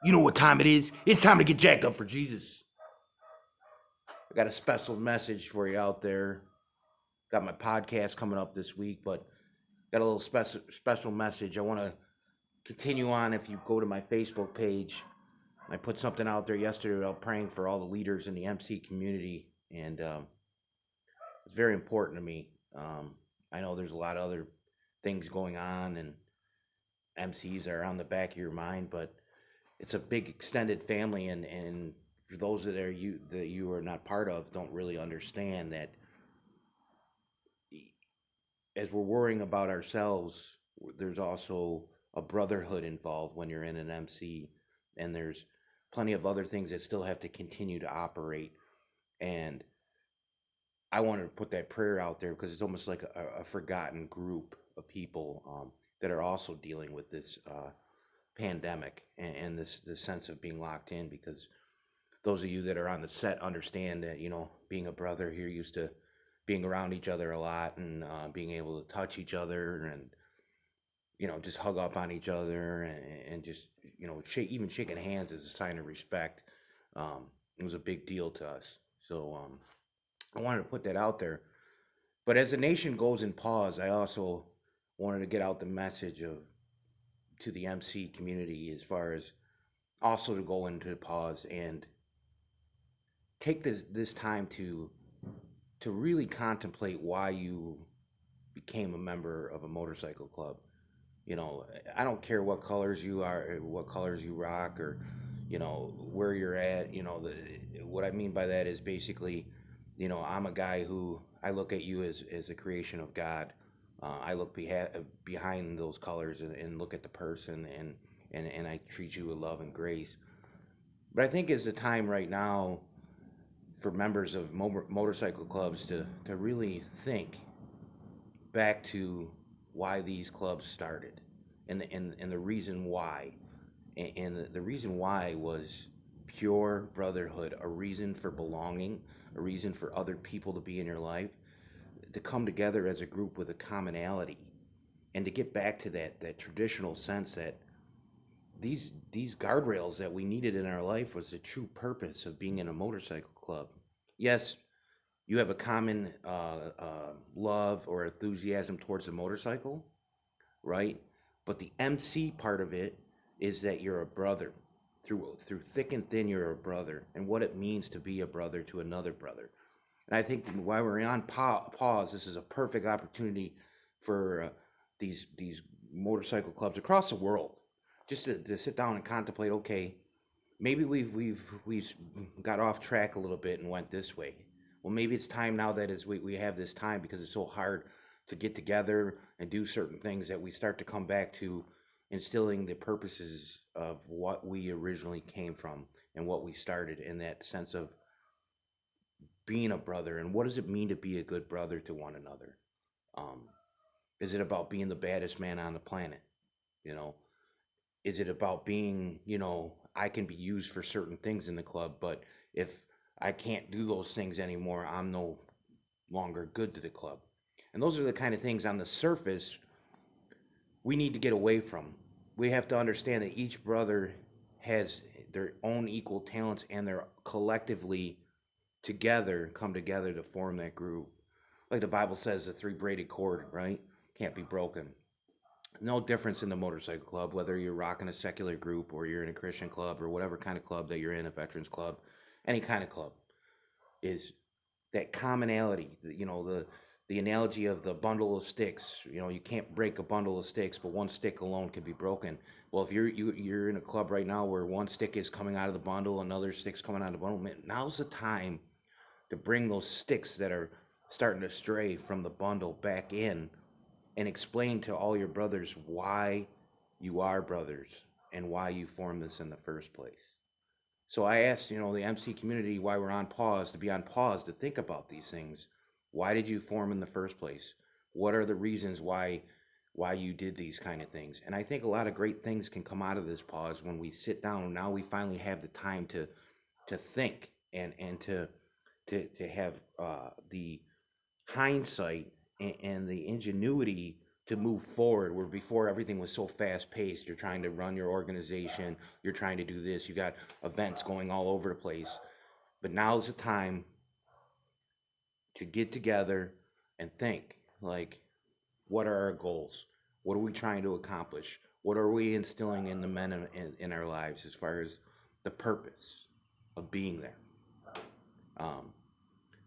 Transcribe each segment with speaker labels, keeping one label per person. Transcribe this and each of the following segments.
Speaker 1: You know what time it is? It's time to get jacked up for Jesus. I got a special message for you out there. Got my podcast coming up this week, but got a little special message. I want to continue on. If you go to my Facebook page, I put something out there yesterday about praying for all the leaders in the MC community, and it's very important to me. I know there's a lot of other things going on, and MCs are on the back of your mind, but it's a big extended family, and for those that you are not part of don't really understand that as we're worrying about ourselves, there's also a brotherhood involved when you're in an MC, and there's plenty of other things that still have to continue to operate. And I wanted to put that prayer out there because it's almost like a forgotten group of people that are also dealing with this pandemic and this sense of being locked in. Because those of you that are on the set understand that being a brother here used to being around each other a lot and being able to touch each other and just hug up on each other and just even shaking hands is a sign of respect. It was a big deal to us, so I wanted to put that out there. But as the nation goes in pause, I also wanted to get out the message of to the MC community as far as also to go into pause and take this time to really contemplate why you became a member of a motorcycle club. I don't care what colors you are, what colors you rock, or where you're at. What I mean by that is basically, I'm a guy who I look at you as a creation of God. I look behind those colors and look at the person, and I treat you with love and grace. But I think it's the time right now for members of motorcycle clubs to really think back to why these clubs started and the reason why. And the reason why was pure brotherhood, a reason for belonging, a reason for other people to be in your life, to come together as a group with a commonality, and to get back to that traditional sense that these guardrails that we needed in our life was the true purpose of being in a motorcycle club. Yes, you have a common love or enthusiasm towards the motorcycle, right? But the MC part of it is that you're a brother. Through thick and thin, you're a brother, and what it means to be a brother to another brother. And I think while we're on pause, this is a perfect opportunity for these motorcycle clubs across the world just to sit down and contemplate. Okay, maybe we've got off track a little bit and went this way. Well, maybe it's time now that as we have this time because it's so hard to get together and do certain things that we start to come back to instilling the purposes of what we originally came from and what we started in that sense of being a brother. And what does it mean to be a good brother to one another? Um, is it about being the baddest man on the planet? You know, is it about being, I can be used for certain things in the club, but if I can't do those things anymore, I'm no longer good to the club. And those are the kind of things on the surface we need to get away from. We have to understand that each brother has their own equal talents and they're collectively together come together to form that group. Like the Bible says, the three braided cord, right? Can't be broken. No difference in the motorcycle club, whether you're rocking a secular group or you're in a Christian club or whatever kind of club that you're in, a veterans club, any kind of club, is that commonality. The analogy of the bundle of sticks. You can't break a bundle of sticks, but one stick alone can be broken. Well, if you're in a club right now where one stick is coming out of the bundle, another stick's coming out of the bundle, man, now's the time to bring those sticks that are starting to stray from the bundle back in and explain to all your brothers why you are brothers and why you formed this in the first place. So I asked, the MC community why we're on pause, to be on pause, to think about these things. Why did you form in the first place? What are the reasons why you did these kind of things? And I think a lot of great things can come out of this pause when we sit down. Now we finally have the time to think and to have the hindsight and the ingenuity to move forward, where before everything was so fast paced. You're trying to run your organization, you're trying to do this, you got events going all over the place. But now's the time to get together and think, like, what are our goals? What are we trying to accomplish? What are we instilling in the men in our lives as far as the purpose of being there? Um,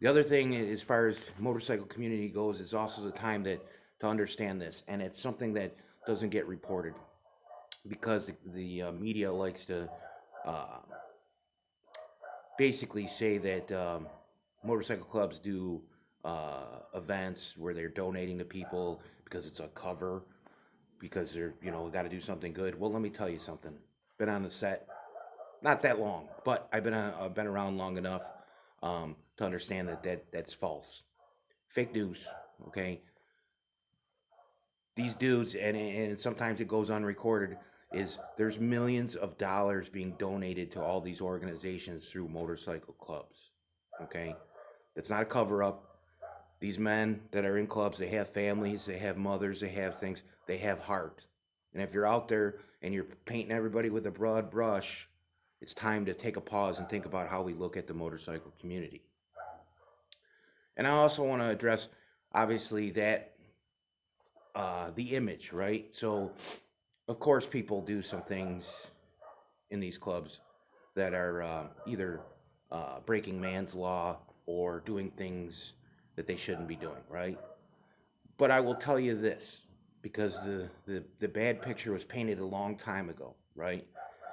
Speaker 1: the other thing, as far as motorcycle community goes, is also the time that to understand this, and it's something that doesn't get reported because the media likes to uh, basically say that motorcycle clubs do events where they're donating to people because it's a cover, because they're, got to do something good. Well, let me tell you something. Been on the set, not that long, but I've been around long enough to understand that's false, fake news. Okay, these dudes, and sometimes it goes unrecorded. Is there's millions of dollars being donated to all these organizations through motorcycle clubs. Okay, that's not a cover up. These men that are in clubs, they have families, they have mothers, they have things, they have heart. And if you're out there and you're painting everybody with a broad brush, it's time to take a pause and think about how we look at the motorcycle community. And I also want to address, obviously, that the image, right? So, of course, people do some things in these clubs that are either breaking man's law or doing things that they shouldn't be doing, right? But I will tell you this, because the bad picture was painted a long time ago, right?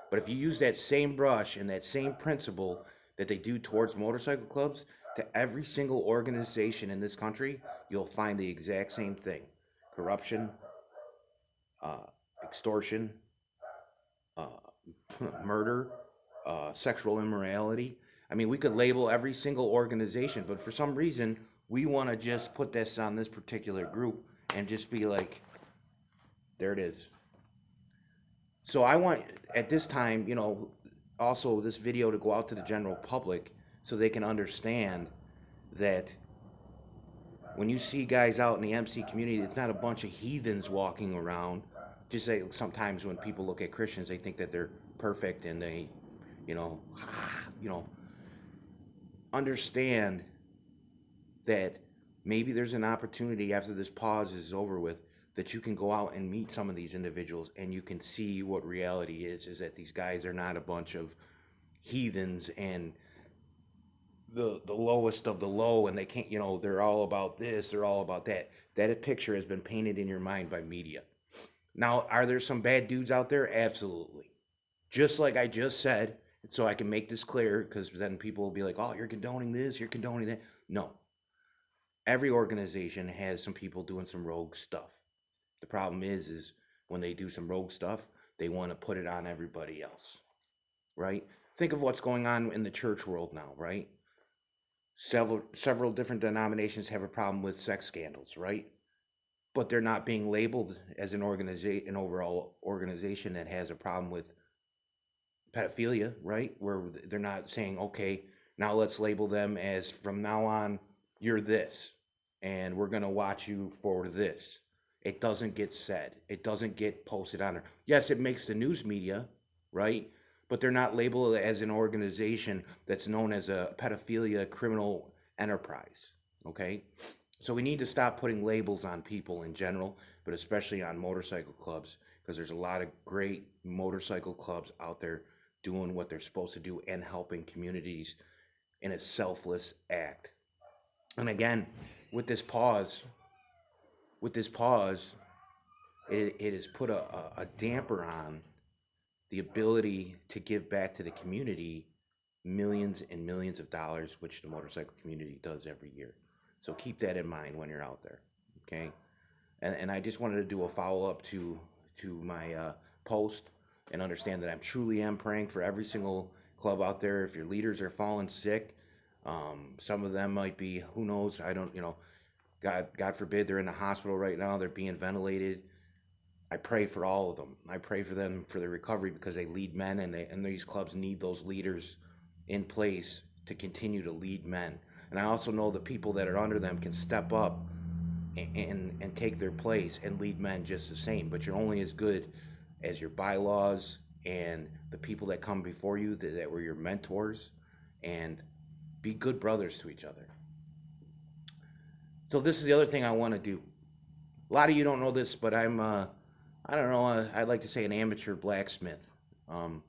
Speaker 1: But if you use that same brush and that same principle that they do towards motorcycle clubs to every single organization in this country, you'll find the exact same thing: corruption, uh, extortion, uh, murder, sexual immorality. I mean, we could label every single organization, but for some reason, we want to just put this on this particular group and just be like, there it is. So I want, at this time, also this video to go out to the general public so they can understand that when you see guys out in the MC community, it's not a bunch of heathens walking around. Just like sometimes when people look at Christians, they think that they're perfect and they, you know, you know, understand that maybe there's an opportunity after this pause is over with that you can go out and meet some of these individuals and you can see what reality is that these guys are not a bunch of heathens and the lowest of the low, and they can't, they're all about this, they're all about that. That picture has been painted in your mind by media. Now, are there some bad dudes out there? Absolutely. Just like I just said, so I can make this clear, because then people will be like, oh, you're condoning this, you're condoning that. No. Every organization has some people doing some rogue stuff. The problem is when they do some rogue stuff, they want to put it on everybody else, right? Think of what's going on in the church world now, right? Several different denominations have a problem with sex scandals, right? But they're not being labeled as an overall organization that has a problem with pedophilia, right? Where they're not saying, okay, now let's label them as, from now on, you're this, and we're going to watch you for this. It doesn't get said. It doesn't get posted on there. Yes, it makes the news media, right? But they're not labeled as an organization that's known as a pedophilia criminal enterprise, okay? So we need to stop putting labels on people in general, but especially on motorcycle clubs, because there's a lot of great motorcycle clubs out there doing what they're supposed to do and helping communities in a selfless act. And again, with this pause, it has put a damper on the ability to give back to the community millions and millions of dollars, which the motorcycle community does every year. So keep that in mind when you're out there, okay? And I just wanted to do a follow-up to my post and understand that I truly am praying for every single club out there. If your leaders are falling sick, some of them might be, who knows, I don't, God forbid, they're in the hospital right now, they're being ventilated. I pray for all of them. I pray for them for their recovery, because they lead men, and these clubs need those leaders in place to continue to lead men. And I also know the people that are under them can step up and take their place and lead men just the same. But you're only as good as your bylaws and the people that come before you that were your mentors, and be good brothers to each other. So this is the other thing I want to do. A lot of you don't know this, but I'm I don't know, I'd like to say an amateur blacksmith. Um,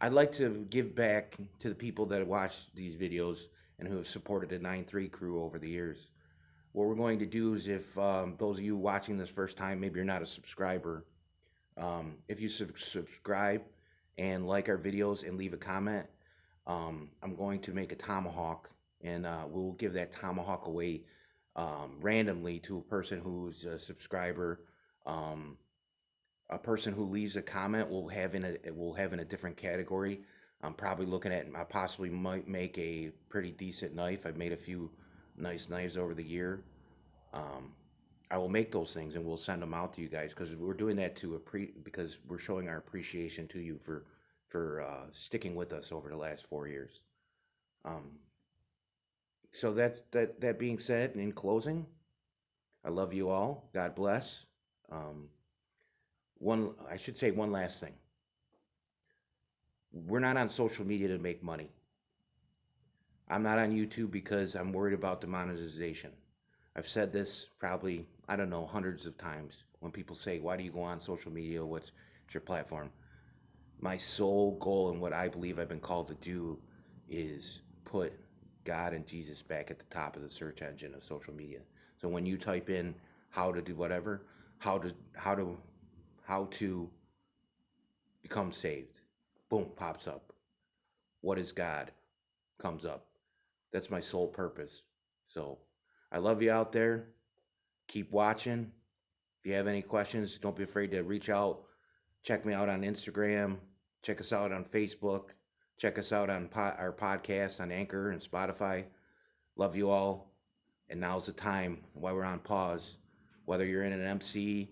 Speaker 1: I'd like to give back to the people that watch these videos and who have supported the 9-3 crew over the years. What we're going to do is, if those of you watching this first time, maybe you're not a subscriber, if you subscribe and like our videos and leave a comment, I'm going to make a tomahawk, and we'll give that tomahawk away randomly to a person who's a subscriber. Um, a person who leaves a comment will have in a different category. I'm probably looking at, I possibly might make a pretty decent knife. I've made a few nice knives over the year. Um, I will make those things and we'll send them out to you guys, because we're doing that because we're showing our appreciation to you for sticking with us over the last 4 years. Um, so that being said, in closing, I love you all. God bless. I should say one last thing. We're not on social media to make money. I'm not on YouTube because I'm worried about the monetization. I've said this probably, I don't know, hundreds of times when people say, why do you go on social media? What's your platform? My sole goal and what I believe I've been called to do is put God and Jesus back at the top of the search engine of social media. So when you type in how to do whatever, how to become saved, boom, pops up. What is God? Comes up. That's my sole purpose. So I love you out there. Keep watching. If you have any questions, don't be afraid to reach out. Check me out on Instagram. Check us out on Facebook. Check us out on our podcast on Anchor and Spotify. Love you all. And now's the time, while we're on pause, whether you're in an MC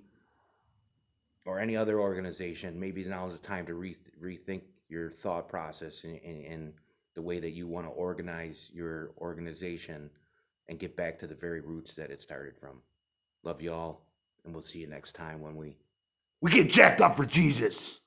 Speaker 1: or any other organization, maybe now is the time to rethink your thought process and the way that you want to organize your organization and get back to the very roots that it started from. Love you all, and we'll see you next time when we get jacked up for Jesus.